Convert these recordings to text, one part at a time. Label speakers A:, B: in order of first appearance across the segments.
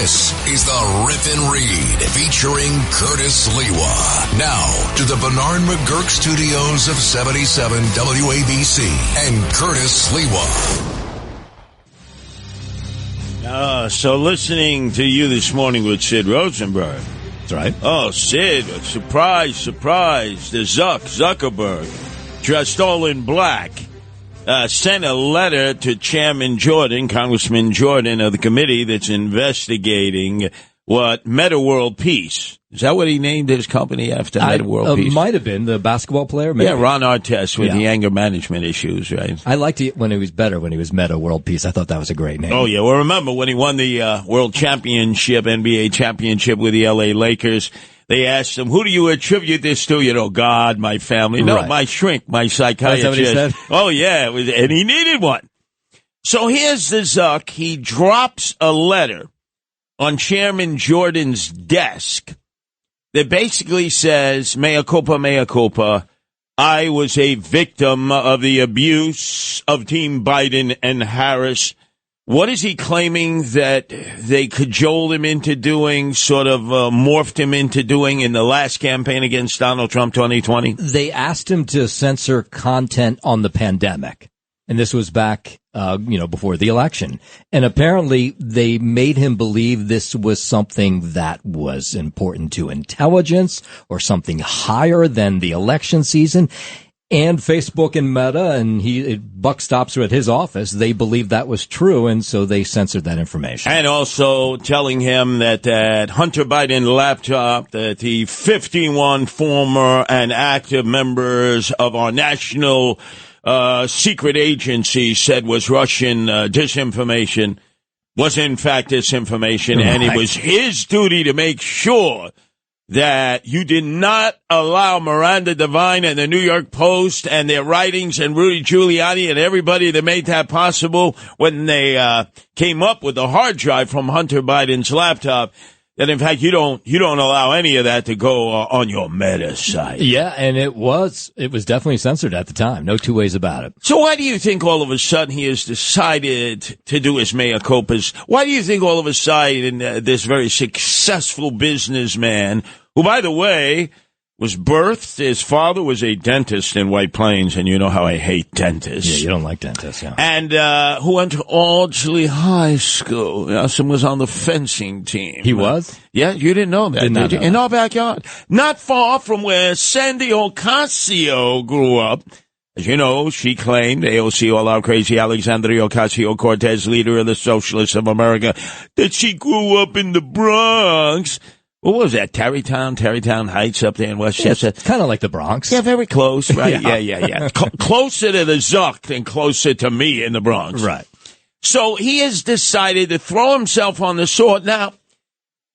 A: This is the Rip and Read featuring Curtis Sliwa. Now to the Bernard McGurk studios of 77 WABC and Curtis Sliwa.
B: So listening to you this morning with Sid Rosenberg.
C: That's right.
B: Oh, Sid, surprise. The Zuckerberg, dressed all in black, sent a letter to Chairman Jordan, Congressman Jordan of the committee that's investigating Meta World Peace. Is that what he named his company after, Meta World Peace?
C: Might have been the basketball player. Maybe.
B: Yeah, Ron Artest with the anger management issues, right?
C: I liked it when he was Meta World Peace. I thought that was a great name.
B: Oh, yeah. Well, remember when he won the World Championship, NBA Championship with the L.A. Lakers, they asked him, who do you attribute this to? You know, God, my family. No, right. My shrink, my psychiatrist.
C: That's what he said?
B: Oh, yeah. And he needed one. So here's the Zuck. He drops a letter on Chairman Jordan's desk that basically says, mea culpa, I was a victim of the abuse of Team Biden and Harris. What is he claiming that they cajoled him into doing, sort of morphed him into doing in the last campaign against Donald Trump 2020?
C: They asked him to censor content on the pandemic. And this was back, before the election. And apparently they made him believe this was something that was important to intelligence or something higher than the election season. And Facebook and Meta, and buck stops at his office, they believed that was true, and so they censored that information.
B: And also telling him that Hunter Biden laptop, that the 51 former and active members of our national secret agency said was Russian disinformation, was in fact disinformation, and it was his duty to make sure that you did not allow Miranda Devine and the New York Post and their writings and Rudy Giuliani and everybody that made that possible when they came up with the hard drive from Hunter Biden's laptop, that in fact you don't allow any of that to go on your Meta site.
C: Yeah, and it was definitely censored at the time. No two ways about it.
B: So why do you think all of a sudden he has decided to do his mea culpas? Why do you think all of a sudden this very successful businessman, who by the way was birthed, his father was a dentist in White Plains, and you know how I hate dentists.
C: Yeah, you don't like dentists, yeah.
B: And who went to Ardsley High School. Nelson was on the fencing team.
C: He was?
B: Yeah, you didn't know that, did you? In our backyard. Not far from where Sandy Ocasio grew up. As you know, she claimed, AOC all-out crazy Alexandria Ocasio-Cortez, leader of the Socialists of America, that she grew up in the Bronx. What was that? Tarrytown Heights up there in Westchester?
C: It's kind of like the Bronx.
B: Yeah, very close, right? Yeah. Closer to the Zuck than closer to me in the Bronx.
C: Right.
B: So he has decided to throw himself on the sword. Now,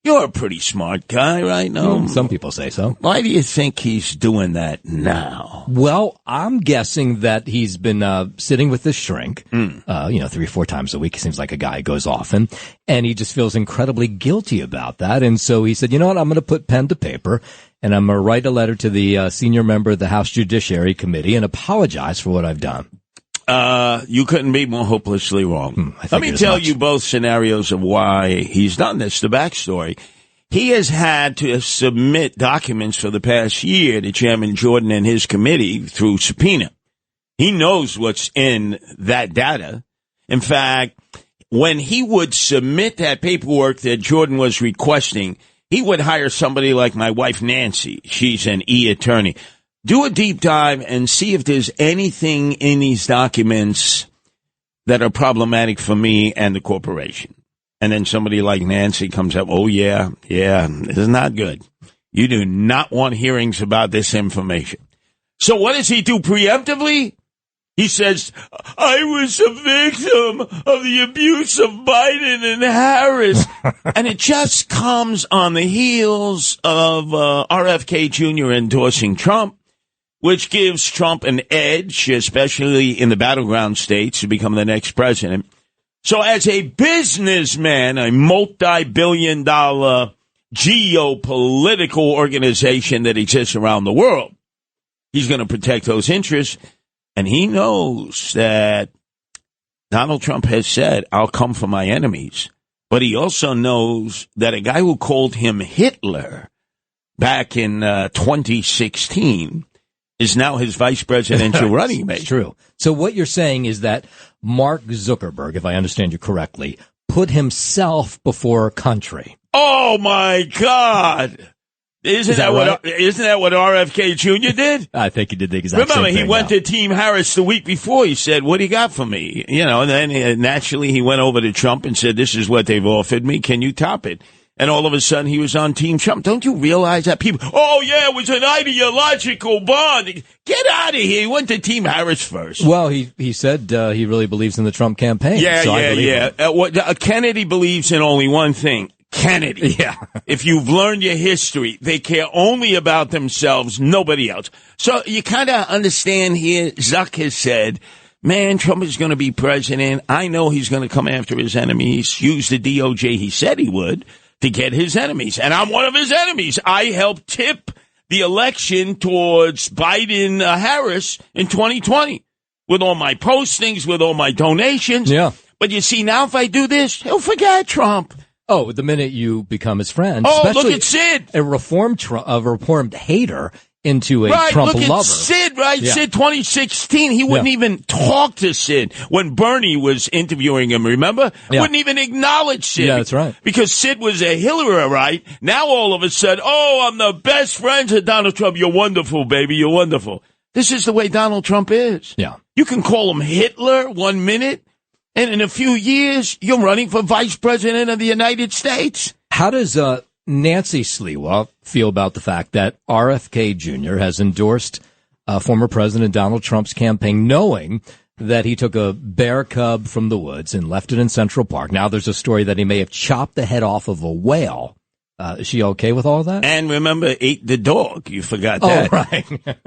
B: you're a pretty smart guy, right? No,
C: some people say so.
B: Why do you think he's doing that now?
C: Well, I'm guessing that he's been sitting with this shrink, 3 or 4 times a week. He seems like a guy who goes often, and he just feels incredibly guilty about that. And so he said, you know what, I'm going to put pen to paper, and I'm going to write a letter to the senior member of the House Judiciary Committee and apologize for what I've done.
B: You couldn't be more hopelessly wrong. Let me tell you both scenarios of why he's done this, the backstory. He has had to submit documents for the past year to Chairman Jordan and his committee through subpoena. He knows what's in that data. In fact, when he would submit that paperwork that Jordan was requesting, he would hire somebody like my wife, Nancy. She's an e-attorney. Do a deep dive and see if there's anything in these documents that are problematic for me and the corporation. And then somebody like Nancy comes up, oh, yeah, this is not good. You do not want hearings about this information. So what does he do preemptively? He says, I was a victim of the abuse of Biden and Harris. And it just comes on the heels of RFK Jr. endorsing Trump, which gives Trump an edge, especially in the battleground states, to become the next president. So as a businessman, a multi-billion-dollar geopolitical organization that exists around the world, he's going to protect those interests. And he knows that Donald Trump has said, I'll come for my enemies. but he also knows that a guy who called him Hitler back in 2016 is now his vice presidential running mate.
C: It's true. So what you're saying is that Mark Zuckerberg, if I understand you correctly, put himself before country.
B: Oh, my God. Isn't that what RFK Jr. did?
C: I think he did the exact same thing.
B: Remember, he went to Team Harris the week before. He said, what do you got for me? And then naturally he went over to Trump and said, this is what they've offered me. Can you top it? And all of a sudden he was on Team Trump. Don't you realize that people, it was an ideological bond. Get out of here. He went to Team Harris first.
C: Well, he said he really believes in the Trump campaign.
B: Yeah. Kennedy believes in only one thing. Kennedy.
C: Yeah.
B: If you've learned your history, they care only about themselves, nobody else. So you kind of understand here, Zuck has said, man, Trump is going to be president. I know he's going to come after his enemies, use the DOJ he said he would to get his enemies. And I'm one of his enemies. I helped tip the election towards Biden-Harris in 2020 with all my postings, with all my donations.
C: Yeah.
B: But you see, now if I do this, he'll forget Trump.
C: Oh, the minute you become his friend.
B: Oh, look at Sid.
C: A reformed hater into a Trump lover.
B: Look at Sid, right? Yeah. Sid 2016, he wouldn't even talk to Sid when Bernie was interviewing him, remember?
C: Yeah.
B: Wouldn't even acknowledge Sid.
C: Yeah, that's right.
B: Because Sid was a Hillary, right? Now all of a sudden, I'm the best friends of Donald Trump. You're wonderful, baby. You're wonderful. This is the way Donald Trump is.
C: Yeah.
B: You can call him Hitler 1 minute, and in a few years, you're running for vice president of the United States.
C: How does Nancy Sliwa feel about the fact that RFK Jr. has endorsed former President Donald Trump's campaign, knowing that he took a bear cub from the woods and left it in Central Park? Now there's a story that he may have chopped the head off of a whale. Is she okay with all of that?
B: And remember, ate the dog. You forgot that.
C: Oh, right.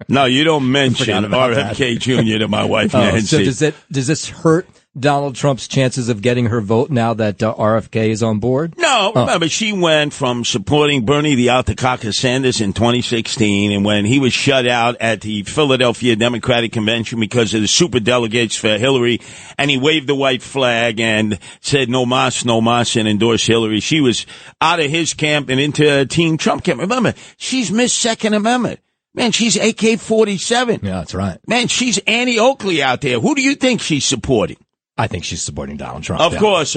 B: No, you don't mention RFK Jr. to my wife, Nancy.
C: So does this hurt Donald Trump's chances of getting her vote now that RFK is on board?
B: No, remember, she went from supporting Bernie the Altakaka Sanders in 2016, and when he was shut out at the Philadelphia Democratic Convention because of the superdelegates for Hillary, and he waved the white flag and said no mas, and endorsed Hillary, she was out of his camp and into Team Trump camp. Remember, she's Miss Second Amendment. Man, she's AK-47.
C: Yeah, that's right.
B: Man, she's Annie Oakley out there. Who do you think she's supporting?
C: I think she's supporting Donald Trump.
B: Of course.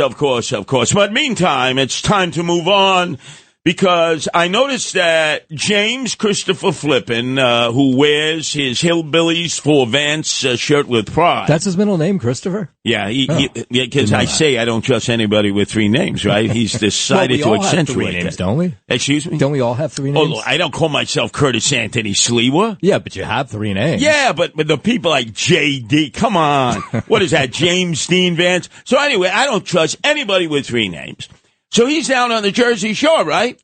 B: But meantime, it's time to move on because I noticed that James Christopher Flippin, who wears his Hillbillies for Vance shirt with pride.
C: That's his middle name, Christopher?
B: Yeah, because I say I don't trust anybody with three names, right? He's decided to accentuate
C: three names, don't we?
B: Excuse me?
C: Don't we all have three names?
B: Oh, I don't call myself Curtis Anthony Sliwa.
C: Yeah, but you have three names.
B: Yeah, but the people like J.D., come on. What is that, James Dean Vance? So anyway, I don't trust anybody with three names. So he's down on the Jersey Shore, right?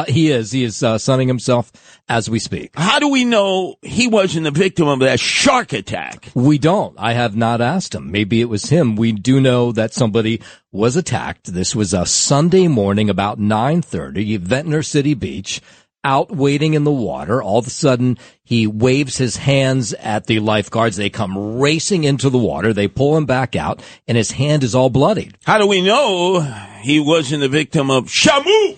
C: He is. He is sunning himself as we speak.
B: How do we know he wasn't the victim of that shark attack?
C: We don't. I have not asked him. Maybe it was him. We do know that somebody was attacked. This was a Sunday morning about 9:30, Ventnor City Beach, out wading in the water. All of a sudden, he waves his hands at the lifeguards. They come racing into the water. They pull him back out, and his hand is all bloodied.
B: How do we know he wasn't the victim of Shamu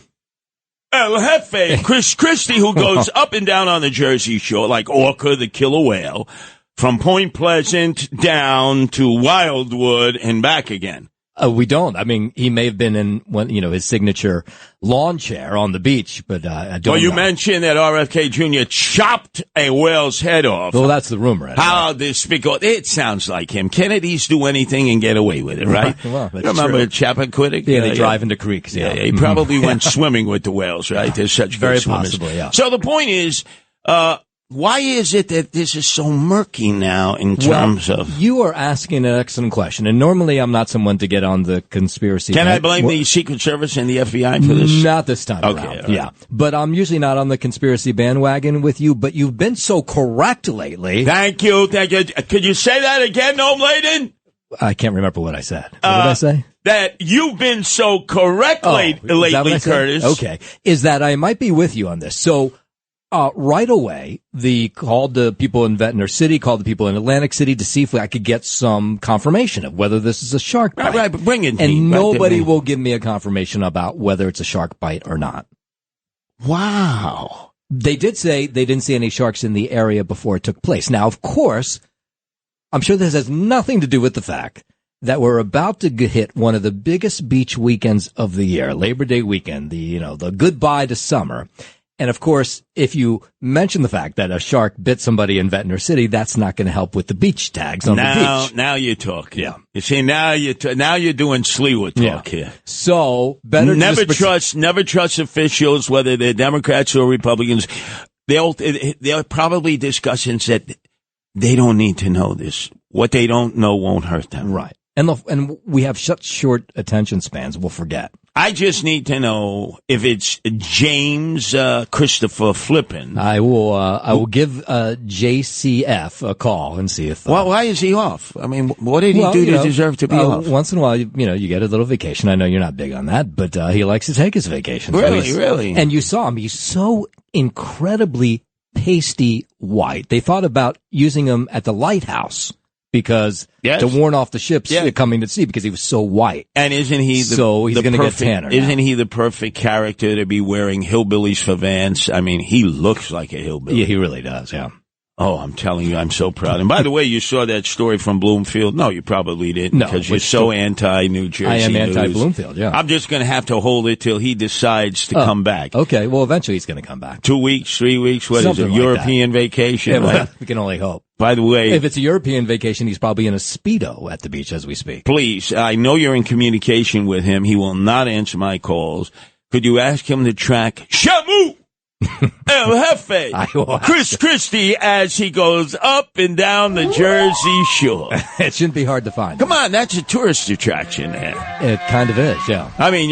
B: El Jefe, Chris Christie, who goes up and down on the Jersey Shore like Orca, the killer whale, from Point Pleasant down to Wildwood and back again?
C: We don't. I mean, he may have been in his signature lawn chair on the beach, but I don't know.
B: Well, you mentioned that RFK Jr. chopped a whale's head off.
C: Well, that's the rumor. Anyway.
B: How despicable. It sounds like him. Kennedys do anything and get away with it, right?
C: Well, that's
B: remember
C: true.
B: Chappaquiddick?
C: Yeah, they drive into creeks.
B: Yeah, he probably went swimming with the whales, right? They're such
C: very
B: good swimmers.
C: possibly, yeah.
B: So the point is, why is it that this is so murky now in terms of...
C: You are asking an excellent question, and normally I'm not someone to get on the conspiracy...
B: Can I blame the Secret Service and the FBI for this?
C: Not this time around,
B: right.
C: Yeah. But I'm usually not on the conspiracy bandwagon with you, but you've been so correct lately.
B: Thank you. Could you say that again, Noam Laden?
C: I can't remember what I said. What did I say?
B: That you've been so correct lately, Curtis.
C: Okay. Is that I might be with you on this. So... right away, called the people in Ventnor City, called the people in Atlantic City to see if I could get some confirmation of whether this is a shark bite.
B: Right, but bring it.
C: And nobody will give me a confirmation about whether it's a shark bite or not.
B: Wow.
C: They did say they didn't see any sharks in the area before it took place. Now, of course, I'm sure this has nothing to do with the fact that we're about to hit one of the biggest beach weekends of the year, Labor Day weekend, the goodbye to summer. And of course, if you mention the fact that a shark bit somebody in Ventnor City, that's not going to help with the beach tags on the beach.
B: Now you talk.
C: Yeah.
B: You see, now you're doing Sliwa talk here.
C: So better
B: never trust officials, whether they're Democrats or Republicans. They'll probably discuss and said they don't need to know this. What they don't know won't hurt them.
C: Right. And we have such short attention spans, we'll forget.
B: I just need to know if it's James Christopher Flippin.
C: I will give JCF a call and see if.
B: Well, why is he off? I mean, what did he do to deserve to be off?
C: Once in a while, you get a little vacation. I know you're not big on that, but he likes to take his vacation.
B: Really.
C: And you saw him; he's so incredibly pasty white. They thought about using him at the lighthouse. Because to warn off the ships coming to sea, because he was so white.
B: And isn't he he's going to get tanner now. Isn't he the perfect character to be wearing hillbillies for Vance? I mean, he looks like a hillbilly.
C: Yeah, he really does, yeah.
B: Oh, I'm telling you, I'm so proud. And by the way, you saw that story from Bloomfield? No, you probably didn't, because you're so anti-New Jersey
C: I am
B: news.
C: anti-Bloomfield, yeah.
B: I'm just going to have to hold it till he decides to come back.
C: Okay, well, eventually he's going to come back.
B: 2 weeks, 3 weeks, what
C: Something
B: is it,
C: like
B: European vacation?
C: Yeah, well, we can only hope.
B: By the way,
C: if it's a European vacation, he's probably in a Speedo at the beach as we speak.
B: Please, I know you're in communication with him. He will not answer my calls. Could you ask him to track Shamu El Jefe, Chris Christie, as he goes up and down the Jersey Shore?
C: It shouldn't be hard to find.
B: Come on, that's a tourist attraction there.
C: It kind of is, yeah.
B: I mean,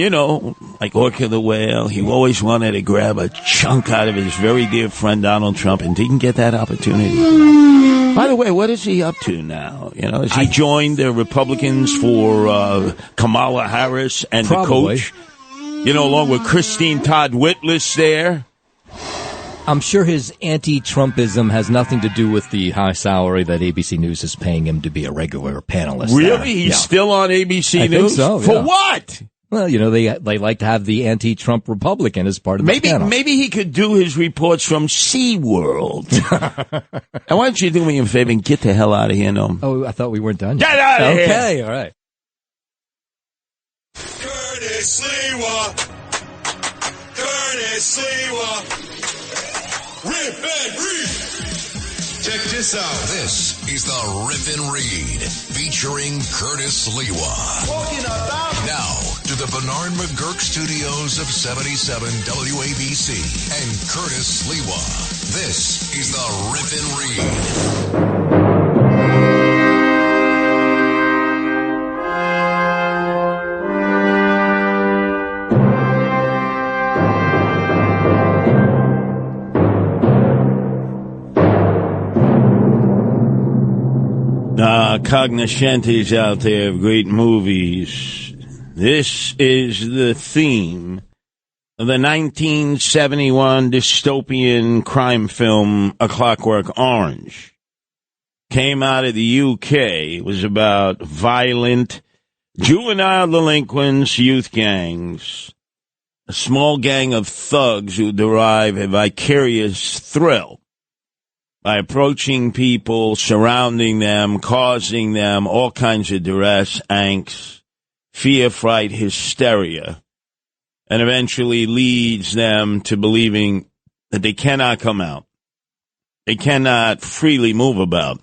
B: like Orca the Whale, he always wanted to grab a chunk out of his very dear friend Donald Trump and didn't get that opportunity. By the way, what is he up to now? Has he joined the Republicans for Kamala Harris and
C: probably.
B: The coach? Along with Christine Todd Whitlis there?
C: I'm sure his anti-Trumpism has nothing to do with the high salary that ABC News is paying him to be a regular panelist.
B: Really?
C: There.
B: He's still on ABC News?
C: I think so,
B: For what?
C: Well, they like to have the anti-Trump Republican as part of the panel.
B: Maybe he could do his reports from SeaWorld. And why don't you do me a favor and get the hell out of here, Noam?
C: Oh, I thought we weren't done yet.
B: Get out of here!
C: Okay, all right.
D: Curtis Sliwa. Curtis Sliwa. Rip and read. Check this out.
A: This is the Rip and Read, featuring Curtis Sliwa.
D: Talking about
A: Now, to the Bernard McGurk studios of 77 WABC and Curtis Sliwa. This is the Rip and Read.
B: Cognoscentes out there of great movies. This is the theme of the 1971 dystopian crime film A Clockwork Orange. Came out of the UK. It was about violent juvenile delinquents, youth gangs, a small gang of thugs who derive a vicarious thrill by approaching people, surrounding them, causing them all kinds of duress, angst, fear, fright, hysteria, and eventually leads them to believing that they cannot come out. They cannot freely move about.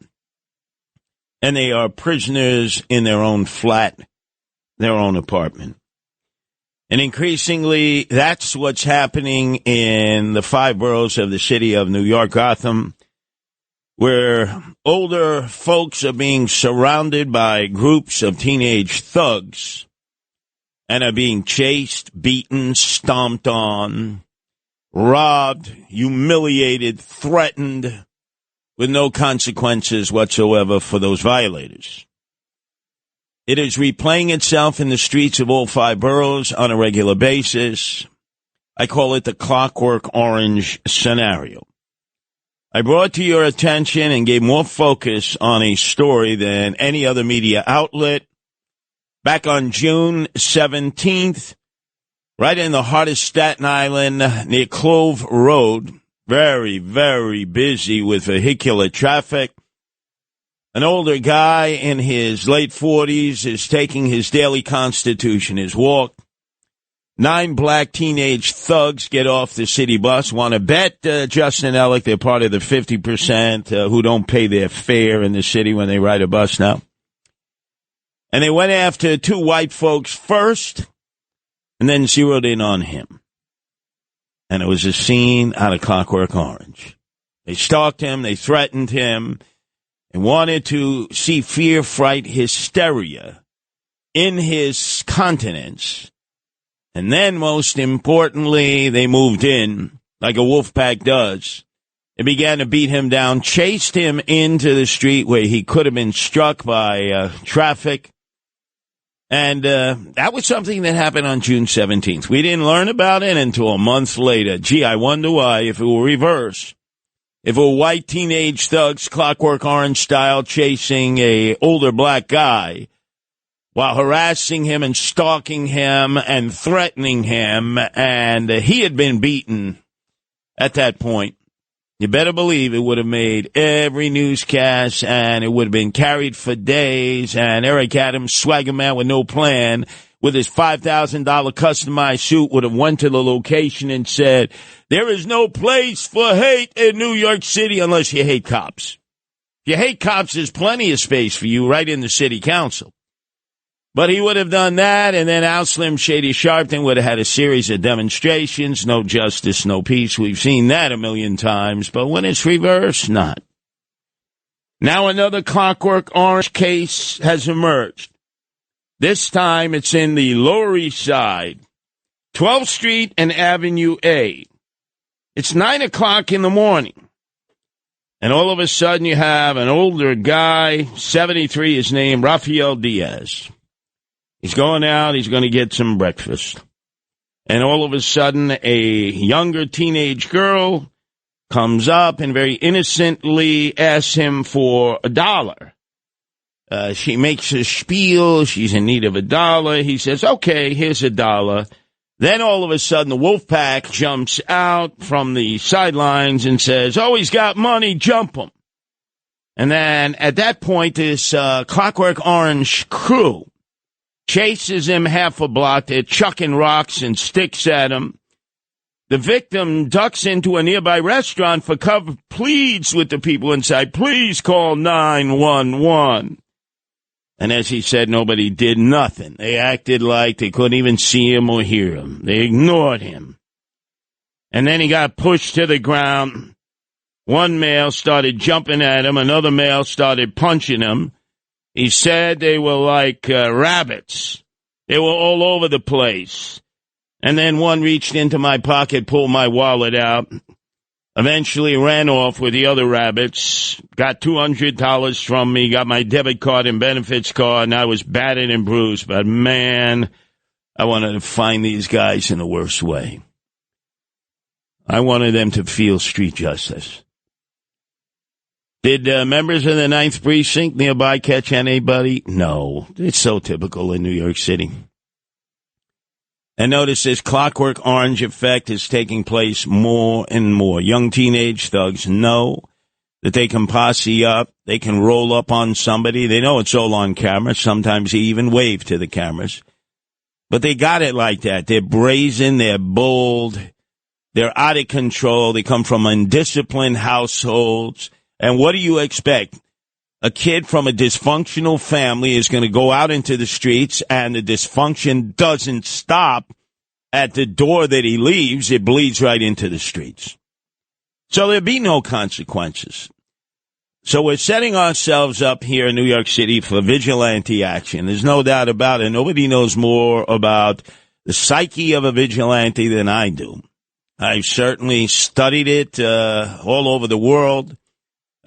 B: And they are prisoners in their own flat, their own apartment. And increasingly, that's what's happening in the 5 boroughs of the city of New York, Gotham, where older folks are being surrounded by groups of teenage thugs and are being chased, beaten, stomped on, robbed, humiliated, threatened, with no consequences whatsoever for those violators. It is replaying itself in the streets of all 5 boroughs on a regular basis. I call it the Clockwork Orange scenario. I brought to your attention and gave more focus on a story than any other media outlet. Back on June 17th, right in the heart of Staten Island, near Clove Road, very, very busy with vehicular traffic. An older guy in his late 40s is taking his daily constitution, his walk. 9 black teenage thugs get off the city bus. Want to bet, Justin Ellick, they're part of the 50% who don't pay their fare in the city when they ride a bus now. And they went after 2 white folks first and then zeroed in on him. And it was a scene out of Clockwork Orange. They stalked him, they threatened him, and wanted to see fear, fright, hysteria in his countenance. And then, most importantly, they moved in, like a wolf pack does, and began to beat him down, chased him into the street where he could have been struck by traffic. And that was something that happened on June 17th. We didn't learn about it until a month later. Gee, I wonder why, if it were reversed. If it were white teenage thugs, Clockwork Orange style, chasing a older black guy, while harassing him and stalking him and threatening him, and he had been beaten at that point, you better believe it would have made every newscast, and it would have been carried for days, and Eric Adams, swagger man with no plan, with his $5,000 customized suit, would have went to the location and said, there is no place for hate in New York City unless you hate cops. If you hate cops, there's plenty of space for you right in the city council. But he would have done that, and then Al Slim Shady Sharpton would have had a series of demonstrations. No justice, no peace. We've seen that a million times. But when it's reversed, not. Now another Clockwork Orange case has emerged. This time it's in the Lower East Side, 12th Street and Avenue A. It's 9 o'clock in the morning. And all of a sudden you have an older guy, 73, his name, Rafael Diaz. He's going out, he's going to get some breakfast. And all of a sudden, a younger teenage girl comes up and very innocently asks him for $1. She makes a spiel, she's in need of $1. He says, okay, here's $1. Then all of a sudden, the wolf pack jumps out from the sidelines and says, oh, he's got money, jump him. And then at that point, this Clockwork Orange crew chases him half a block. They're chucking rocks and sticks at him. The victim ducks into a nearby restaurant for cover, pleads with the people inside, please call 911. And as he said, nobody did nothing. They acted like they couldn't even see him or hear him. They ignored him. And then he got pushed to the ground. One male started jumping at him. Another male started punching him. He said they were like rabbits. They were all over the place. And then one reached into my pocket, pulled my wallet out, eventually ran off with the other rabbits, got $200 from me, got my debit card and benefits card, and I was battered and bruised. But, man, I wanted to find these guys in the worst way. I wanted them to feel street justice. Did members of the 9th Precinct nearby catch anybody? No. It's so typical in New York City. And notice this Clockwork Orange effect is taking place more and more. Young teenage thugs know that they can posse up, they can roll up on somebody. They know it's all on camera. Sometimes they even wave to the cameras. But they got it like that. They're brazen, they're bold, they're out of control. They come from undisciplined households. And what do you expect? A kid from a dysfunctional family is going to go out into the streets, and the dysfunction doesn't stop at the door that he leaves. It bleeds right into the streets. So there'll be no consequences. So we're setting ourselves up here in New York City for vigilante action. There's no doubt about it. Nobody knows more about the psyche of a vigilante than I do. I've certainly studied it all over the world.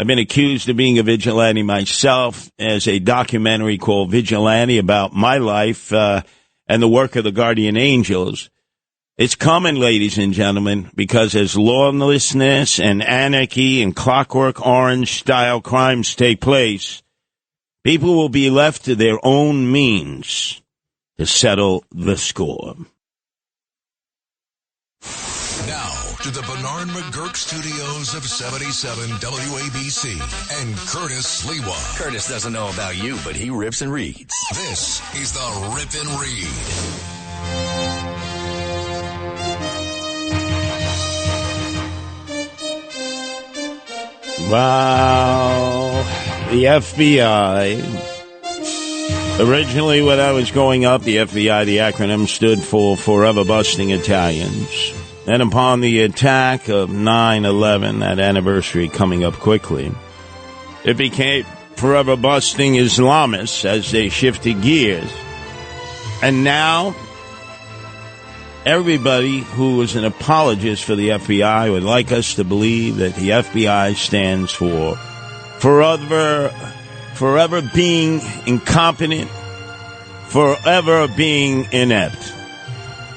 B: I've been accused of being a vigilante myself. As a documentary called Vigilante about my life and the work of the Guardian Angels. It's coming, ladies and gentlemen, because as lawlessness and anarchy and Clockwork Orange-style crimes take place, people will be left to their own means to settle the score.
A: Now, to the Bernard McGurk studios of 77 WABC and Curtis Sliwa.
E: Curtis doesn't know about you, but he rips and reads.
A: This is the Rip and Read.
B: Wow. The FBI. Originally, when I was growing up, the FBI, the acronym stood for Forever Busting Italians. And upon the attack of 9/11, that anniversary coming up quickly, it became Forever Busting Islamists as they shifted gears. And now, everybody who is an apologist for the FBI would like us to believe that the FBI stands for forever being incompetent, forever being inept.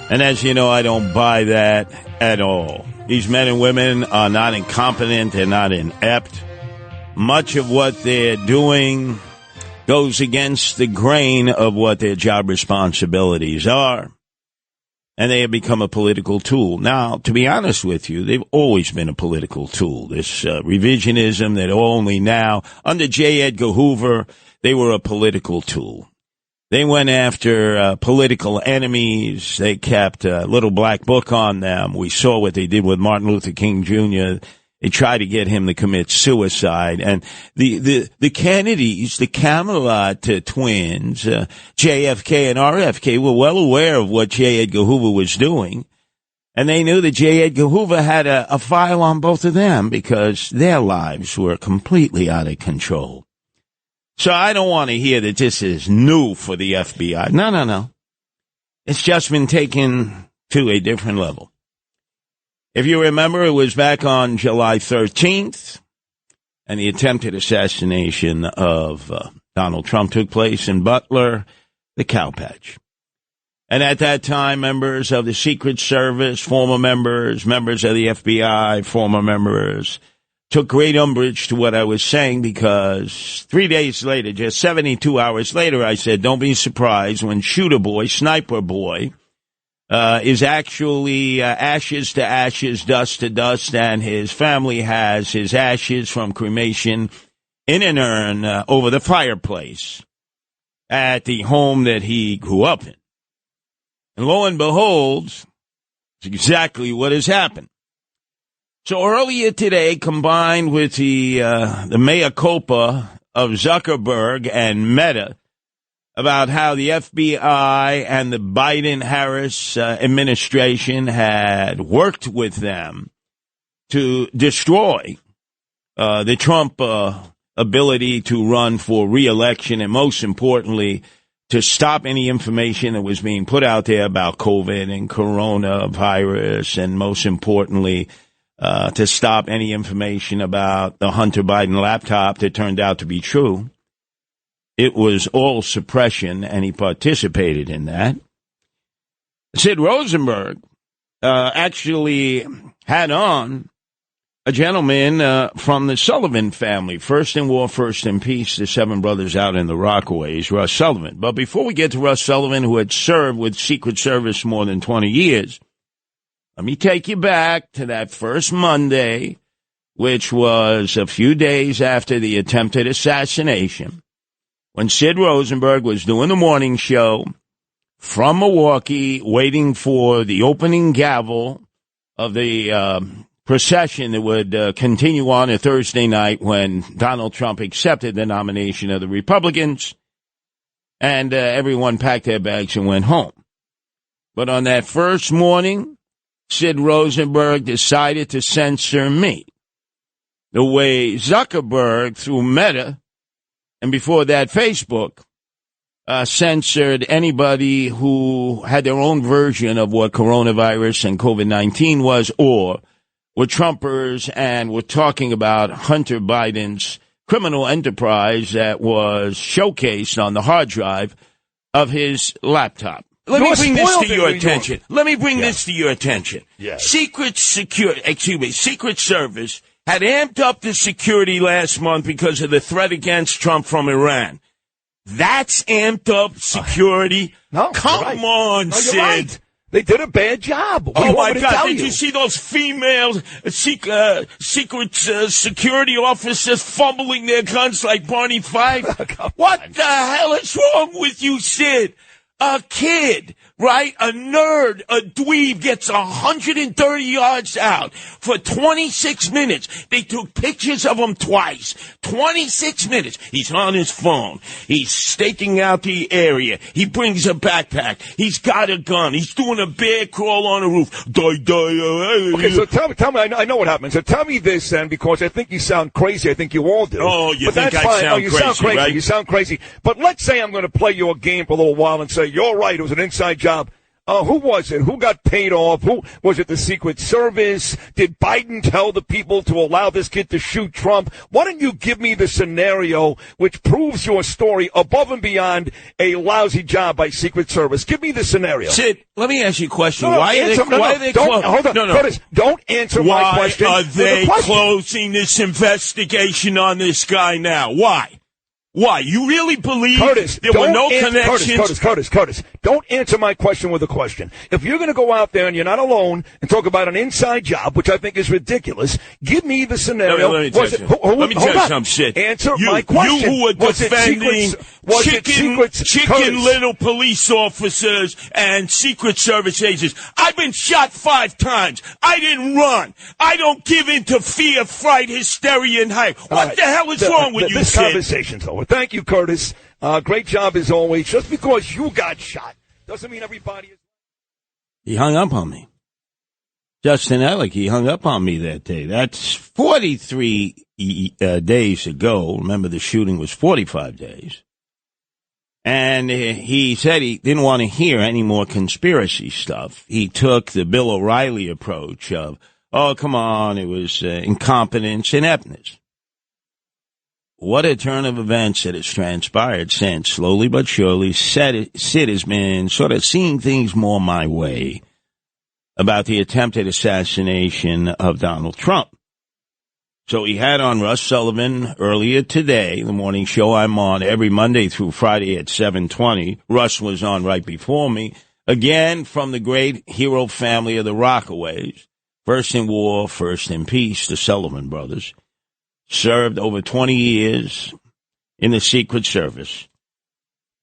B: And as you know, I don't buy that at all. These men and women are not incompetent, they're not inept. Much of what they're doing goes against the grain of what their job responsibilities are. And they have become a political tool. Now, to be honest with you, they've always been a political tool. This revisionism that only now, under J. Edgar Hoover, they were a political tool. They went after political enemies. They kept a little black book on them. We saw what they did with Martin Luther King Jr. They tried to get him to commit suicide. And the Kennedys, the Camelot twins, JFK and RFK, were well aware of what J. Edgar Hoover was doing. And they knew that J. Edgar Hoover had a file on both of them because their lives were completely out of control. So I don't want to hear that this is new for the FBI. No. It's just been taken to a different level. If you remember, it was back on July 13th, and the attempted assassination of Donald Trump took place in Butler, the Cowpatch. And at that time, members of the Secret Service, former members of the FBI, former members, took great umbrage to what I was saying because 3 days later, just 72 hours later, I said, don't be surprised when Shooter Boy, Sniper Boy, is actually ashes to ashes, dust to dust, and his family has his ashes from cremation in an urn over the fireplace at the home that he grew up in. And lo and behold, it's exactly what has happened. So earlier today, combined with the mea culpa of Zuckerberg and Meta about how the FBI and the Biden-Harris administration had worked with them to destroy the Trump ability to run for re-election, and most importantly, to stop any information that was being put out there about COVID and coronavirus, and most importantly, to stop any information about the Hunter Biden laptop that turned out to be true. It was all suppression, and he participated in that. Sid Rosenberg actually had on a gentleman from the Sullivan family, first in war, first in peace, the seven brothers out in the Rockaways, Russ Sullivan. But before we get to Russ Sullivan, who had served with Secret Service more than 20 years, let me take you back to that first Monday, which was a few days after the attempted assassination, when Sid Rosenberg was doing the morning show from Milwaukee, waiting for the opening gavel of the procession that would continue on a Thursday night when Donald Trump accepted the nomination of the Republicans, and everyone packed their bags and went home. But on that first morning, Sid Rosenberg decided to censor me, the way Zuckerberg, through Meta, and before that Facebook, censored anybody who had their own version of what coronavirus and COVID-19 was, or were Trumpers and were talking about Hunter Biden's criminal enterprise that was showcased on the hard drive of his laptop. Let me bring this to your attention. Let me bring
F: this
B: to your attention.
F: Yes.
B: Secret Service had amped up the security last month because of the threat against Trump from Iran. That's amped up security?
F: No,
B: come on, Sid.
F: Right. They did a bad job.
B: Oh, my God. Did you see those female secret security officers fumbling their guns like Barney Fife? What the hell is wrong with you, Sid? A kid, right? A nerd, a dweeb gets 130 yards out for 26 minutes. They took pictures of him twice. 26 minutes. He's on his phone. He's staking out the area. He brings a backpack. He's got a gun. He's doing a bear crawl on a roof.
F: Okay, so tell me, I know what happened. So tell me this then, because I think you sound crazy. I think you all do.
B: Oh, you
F: but
B: think I sound crazy, right?
F: You sound crazy. But let's say I'm going to play your game for a little while and say, you're right, it was an inside job. Who was it? Who got paid off? Who was it? The Secret Service? Did Biden tell the people to allow this kid to shoot Trump? Why don't you give me the scenario which proves your story above and beyond a lousy job by Secret Service? Give me the scenario.
B: Sid, let me ask you a question.
F: Why are they closing? Hold on, Curtis, don't answer my question.
B: Why are they closing this investigation on this guy now? Why? Why? You really believe there were no connections?
F: Curtis, don't answer my question with a question. If you're going to go out there and you're not alone and talk about an inside job, which I think is ridiculous, give me the scenario.
B: Let me tell you something, shit.
F: Answer my question.
B: You who are defending chicken little police officers and Secret Service agents. I've been shot 5 times. I didn't run. I don't give in to fear, fright, hysteria, and hype. What the hell is wrong with you,
F: This
B: Sid?
F: conversation's over. Thank you, Curtis. Great job as always. Just because you got shot doesn't mean everybody is.
B: He hung up on me. Justin Ellick, he hung up on me that day. That's 43 days ago. Remember, the shooting was 45 days. And he said he didn't want to hear any more conspiracy stuff. He took the Bill O'Reilly approach of, oh, come on, it was incompetence, ineptness. What a turn of events that has transpired since. Slowly but surely, Sid has been sort of seeing things more my way about the attempted assassination of Donald Trump. So he had on Russ Sullivan earlier today, the morning show I'm on every Monday through Friday at 7:20. Russ was on right before me. Again, from the great hero family of the Rockaways. First in war, first in peace, the Sullivan brothers. Served over 20 years in the Secret Service.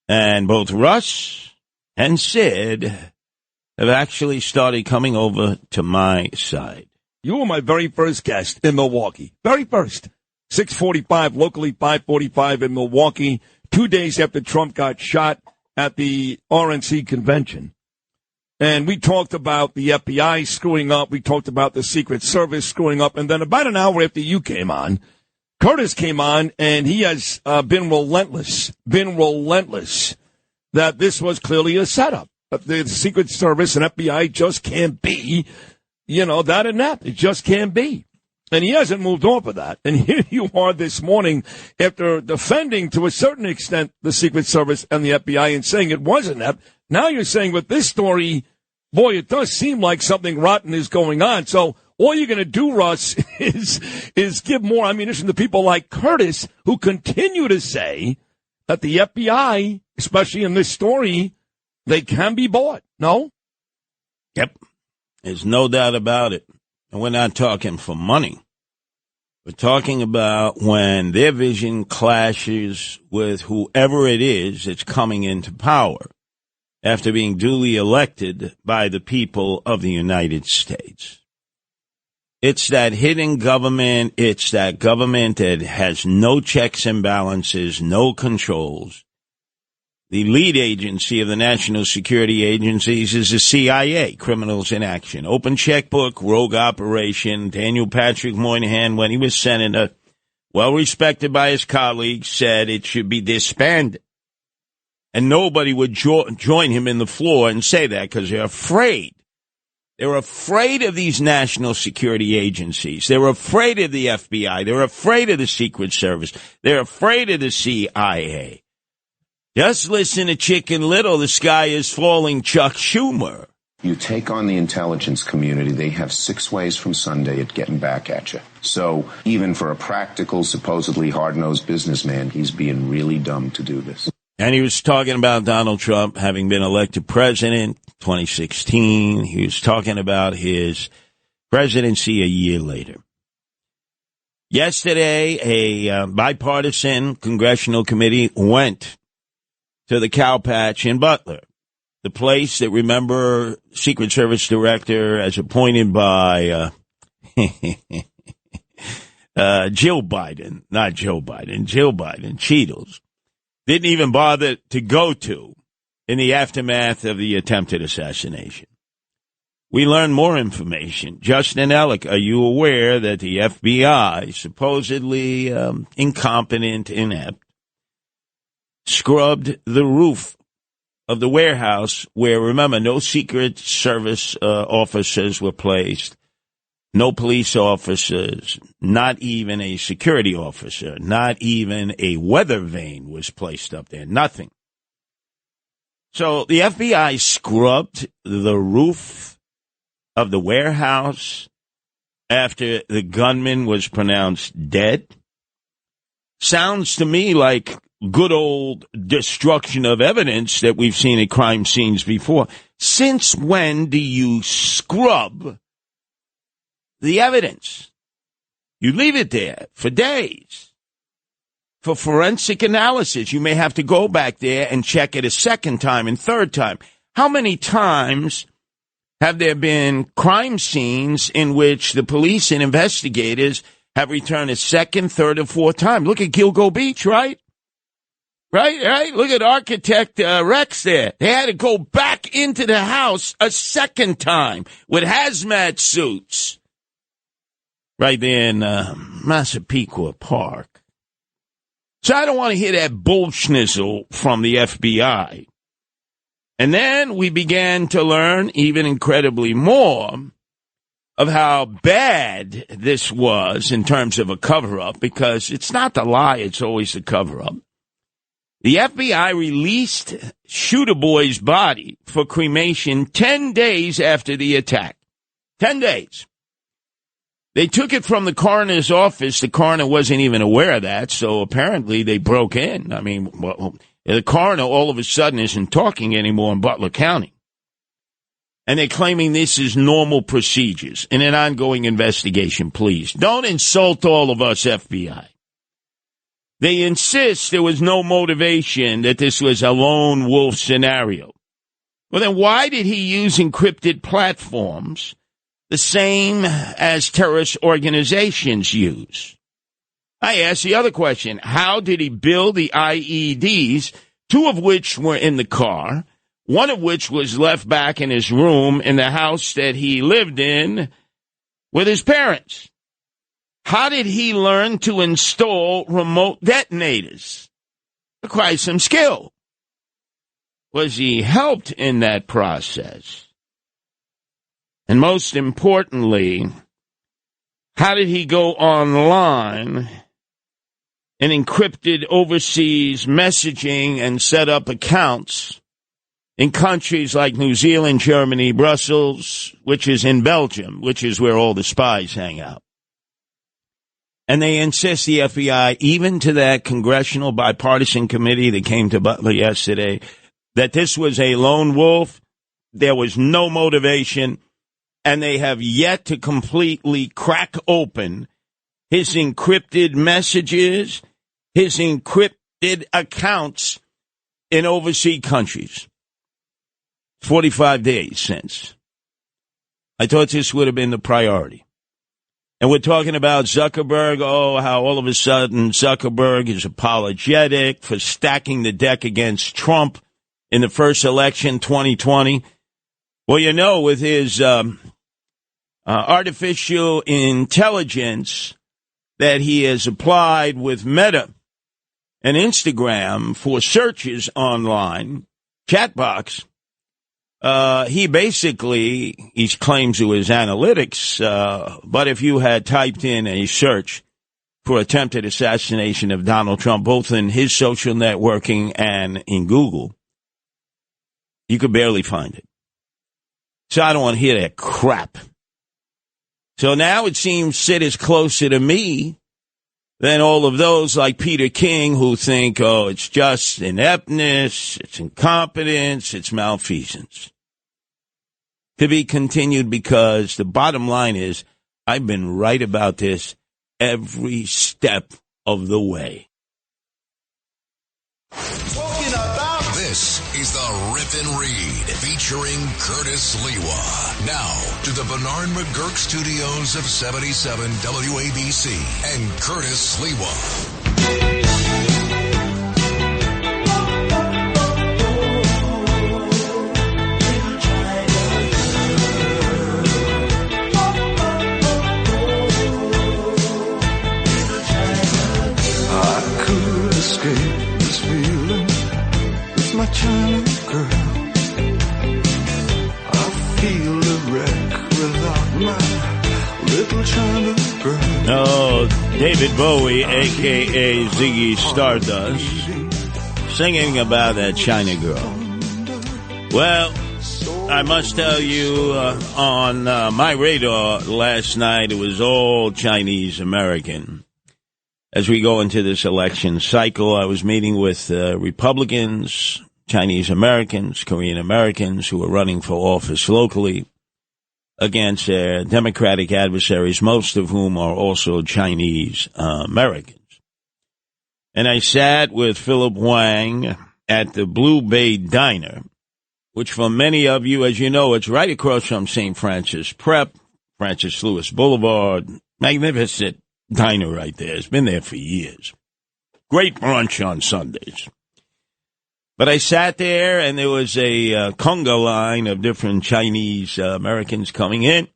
B: And both Russ and Sid have actually started coming over to my side.
F: You were my very first guest in Milwaukee. Very first. 6:45, locally 5:45 in Milwaukee, 2 days after Trump got shot at the RNC convention. And we talked about the FBI screwing up. We talked about the Secret Service screwing up. And then about an hour after you came on, Curtis came on, and he has been relentless that this was clearly a setup. But the Secret Service and FBI just can't be, that and that. It just can't be. And he hasn't moved off of that. And here you are this morning after defending, to a certain extent, the Secret Service and the FBI and saying it wasn't that. Now you're saying with this story, boy, it does seem like something rotten is going on. So all you're going to do, Russ, is give more ammunition to people like Curtis, who continue to say that the FBI, especially in this story, they can be bought. No?
B: Yep. There's no doubt about it. And we're not talking for money. We're talking about when their vision clashes with whoever it is that's coming into power after being duly elected by the people of the United States. It's that hidden government. It's that government that has no checks and balances, no controls. The lead agency of the national security agencies is the CIA, Criminals in Action. Open checkbook, rogue operation. Daniel Patrick Moynihan, when he was senator, well respected by his colleagues, said it should be disbanded. And nobody would join him in the floor and say that because they're afraid. They're afraid of these national security agencies. They're afraid of the FBI. They're afraid of the Secret Service. They're afraid of the CIA. Just listen to Chicken Little, the sky is falling, Chuck Schumer.
G: You take on the intelligence community, they have 6 ways from Sunday at getting back at you. So even for a practical, supposedly hard-nosed businessman, he's being really dumb to do this.
B: And he was talking about Donald Trump having been elected president 2016. He was talking about his presidency a year later. Yesterday, a bipartisan congressional committee went to the Cow Patch in Butler, the place that, remember, Secret Service director as appointed by Jill Biden, not Joe Biden, Jill Biden, Cheetos, didn't even bother to go to in the aftermath of the attempted assassination. We learned more information. Justin Ellick, are you aware that the FBI, supposedly incompetent, inept, scrubbed the roof of the warehouse where, remember, no Secret Service officers were placed, no police officers, not even a security officer, not even a weather vane was placed up there, nothing. So the FBI scrubbed the roof of the warehouse after the gunman was pronounced dead. Sounds to me like good old destruction of evidence that we've seen at crime scenes before. Since when do you scrub the evidence? You leave it there for days. For forensic analysis, you may have to go back there and check it a second time and third time. How many times have there been crime scenes in which the police and investigators have returned a second, third, or fourth time? Look at Gilgo Beach, right? Right. Look at Architect Rex there. They had to go back into the house a second time with hazmat suits right there in Massapequa Park. So I don't want to hear that bullschnizzle from the FBI. And then we began to learn even incredibly more of how bad this was in terms of a cover-up, because it's not the lie, it's always the cover-up. The FBI released Shooter Boy's body for cremation 10 days after the attack. 10 days. They took it from the coroner's office. The coroner wasn't even aware of that, so apparently they broke in. I mean, well, the coroner all of a sudden isn't talking anymore in Butler County. And they're claiming this is normal procedures in an ongoing investigation. Please, don't insult all of us, FBI. They insist there was no motivation, that this was a lone wolf scenario. Well, then why did he use encrypted platforms, the same as terrorist organizations use? I asked the other question, how did he build the IEDs, 2 of which were in the car, 1 of which was left back in his room in the house that he lived in with his parents? How did he learn to install remote detonators? Requires some skill. Was he helped in that process? And most importantly, how did he go online and encrypted overseas messaging and set up accounts in countries like New Zealand, Germany, Brussels, which is in Belgium, which is where all the spies hang out? And they insist, the FBI, even to that congressional bipartisan committee that came to Butler yesterday, that this was a lone wolf. There was no motivation. And they have yet to completely crack open his encrypted messages, his encrypted accounts in overseas countries. 45 days since. I thought this would have been the priority. And we're talking about Zuckerberg, how all of a sudden Zuckerberg is apologetic for stacking the deck against Trump in the first election, 2020. Well, with his artificial intelligence that he has applied with Meta and Instagram for searches online, chat box, he claims it was analytics, but if you had typed in a search for attempted assassination of Donald Trump, both in his social networking and in Google, you could barely find it. So I don't want to hear that crap. So now it seems Sid is closer to me than all of those like Peter King who think, oh, it's just ineptness, it's incompetence, it's malfeasance. To be continued, because the bottom line is I've been right about this every step of the way.
A: This is the Rip and Read featuring Curtis Sliwa. Now to the Bernard McGurk studios of 77 WABC and Curtis Sliwa.
H: I could escape this feeling with my China girl. I feel a wreck without my little China girl.
B: Oh, David Bowie, a.k.a. Ziggy Stardust, singing about that China girl. Well, I must tell you, on my radar last night, it was all Chinese American. As we go into this election cycle, I was meeting with Republicans, Chinese Americans, Korean Americans who are running for office locally against their Democratic adversaries, most of whom are also Chinese Americans. And I sat with Philip Wang at the Blue Bay Diner, which for many of you, as you know, it's right across from St. Francis Prep, Francis Lewis Boulevard, magnificent diner right there. It's been there for years. Great brunch on Sundays. But I sat there, and there was a conga line of different Chinese Americans coming in,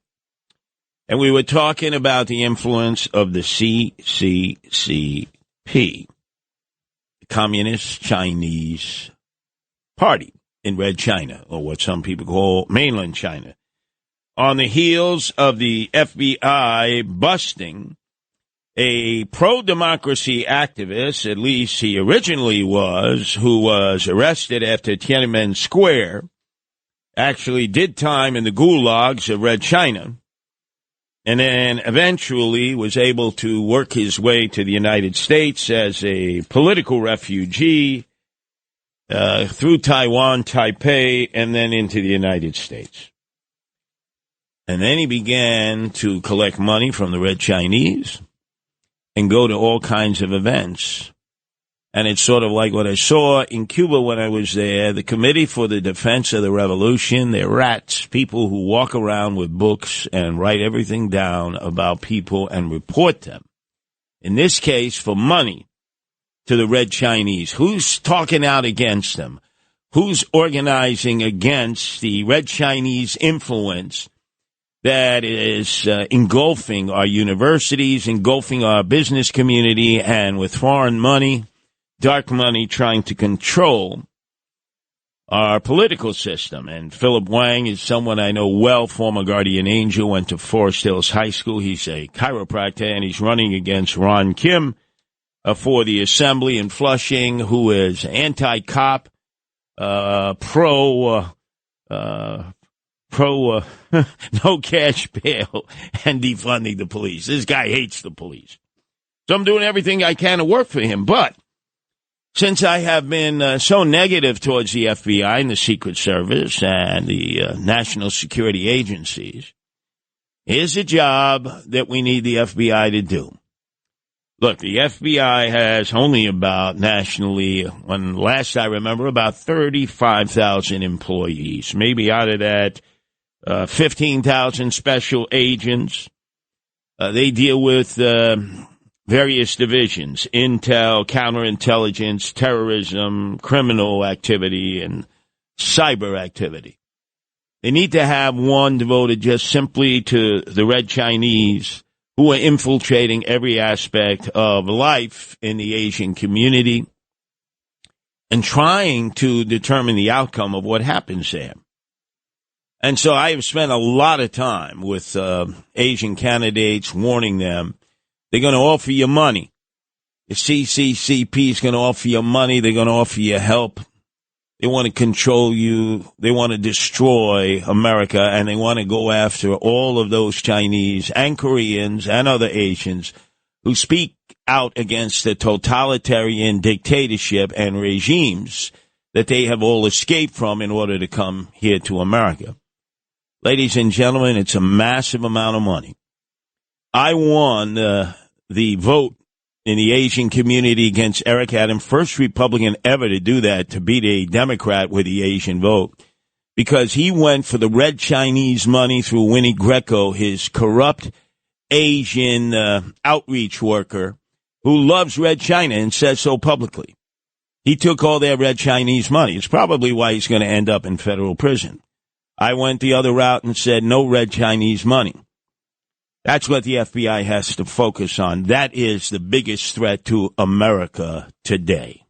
B: and we were talking about the influence of the CCCP, the Communist Chinese Party in Red China, or what some people call mainland China, on the heels of the FBI busting a pro-democracy activist, at least he originally was, who was arrested after Tiananmen Square, actually did time in the gulags of Red China, and then eventually was able to work his way to the United States as a political refugee through Taiwan, Taipei, and then into the United States. And then he began to collect money from the Red Chinese and go to all kinds of events. And it's sort of like what I saw in Cuba when I was there, the Committee for the Defense of the Revolution. They're rats, people who walk around with books and write everything down about people and report them. In this case, for money to the Red Chinese. Who's talking out against them? Who's organizing against the Red Chinese influence that is engulfing our universities, engulfing our business community, and with foreign money, dark money, trying to control our political system? And Philip Wang is someone I know well, former guardian angel, went to Forest Hills High School. He's a chiropractor, and he's running against Ron Kim for the assembly in Flushing, who is anti-cop, pro no cash bail and defunding the police. This guy hates the police. So I'm doing everything I can to work for him. But since I have been so negative towards the FBI and the Secret Service and the national security agencies, here's a job that we need the FBI to do. Look, the FBI has only about nationally, when last I remember, about 35,000 employees. Maybe out of that, 15,000 special agents. They deal with various divisions: intel, counterintelligence, terrorism, criminal activity, and cyber activity. They need to have one devoted just simply to the Red Chinese, who are infiltrating every aspect of life in the Asian community and trying to determine the outcome of what happens there. And so I have spent a lot of time with Asian candidates warning them They're going to offer you money. The CCCP is going to offer you money. They're going to offer you help. They want to control you. They want to destroy America, and they want to go after all of those Chinese and Koreans and other Asians who speak out against the totalitarian dictatorship and regimes that they have all escaped from in order to come here to America. Ladies and gentlemen, it's a massive amount of money. I won the vote in the Asian community against Eric Adams, first Republican ever to do that, to beat a Democrat with the Asian vote, because he went for the red Chinese money through Winnie Greco, his corrupt Asian outreach worker who loves red China and says so publicly. He took all their red Chinese money. It's probably why he's going to end up in federal prison. I went the other route and said no red Chinese money. That's what the FBI has to focus on. That is the biggest threat to America today.